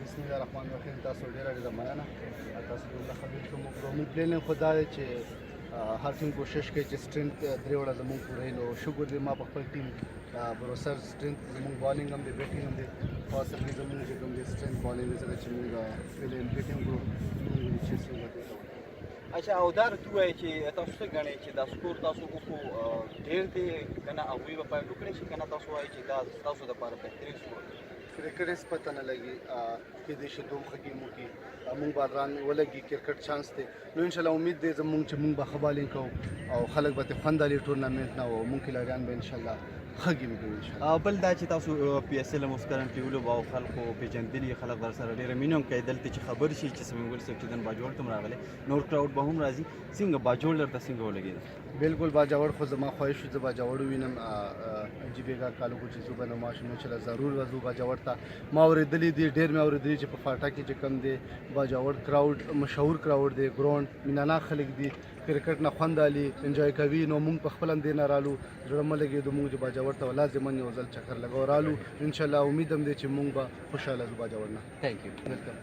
بسم الله الرحمن الرحیم. تاسو ډیره ډیره مننه. تاسو دومره خبرې کوم زموږ پلان خو دا دی چې هر ټیم کوشش کوي چې سټرینث درې وړه زموږ پوره نو شکر دی ما په خپل ټیم بروسر سټرینث زموږ بالینګ هم دی بیټینګ هم دی خاصه کې زموږ چې کوم دی سټرینث بالینګ دی ځکه چې موږ پلان بیټینګ کوو چې څنګه دی. اچھا او دا راته ووایئ چې تاسو څه ګڼئ چې دا سکور تاسو وکړو ډېر دی که نه هغوی به پیل وکړئ شي که نه تاسو وایئ چې دا ستاسو دپاره بهترین سکور دی؟ کرکټ هېڅ پته نه لګي کېدای شي دوم ښه ګیم وکړي موږ به ران ولګي کرکټ چانس دی نو انشاءالله امید دی زموږ چې موږ به ښه بالینګ کوو او خلک به ترې خوند اخلي ټورنامنټ نه او موږ کیلاریان به انشاءالله ښه ګیم کوو انشاءالله. بل دا چې تاسو پی اس ایل هم اوس کرنټلي ولوبه او خلکو پېژندلي خلک درسره ډېره مینه هم کوي دلته چې خبر شي چې سویمنګ ول صاحب چې نن باجوړ ته هم راغلی نور کراوډ به هم راځي څنګه باجوړ درته څنګه ولګېده؟ بالکل باجوړ خو زما خواهش وي زه باجوړ ووینم جی بیګا کالو کو چې زه به نو ماشوم انشاءالله ضرور وځو باجوړ ته ما اورېدلي دي ډېر مې اورېدلي چې په فاټا کې چې کوم دی باجوړ کراوډ مشهور کراوډ دی ګراوند مینه خلک دي کرکټ نه خوند اخلي انجوای کوي نو موږ په خپل هم دې نه رالو زړه مه لګېدو موږ چې باجوړ ته لازما یو ځل چکر لګو رالو انشاءالله امید هم دی چې موږ به خوشحاله شو باجوړ نه. تھینک یو. ویلکم.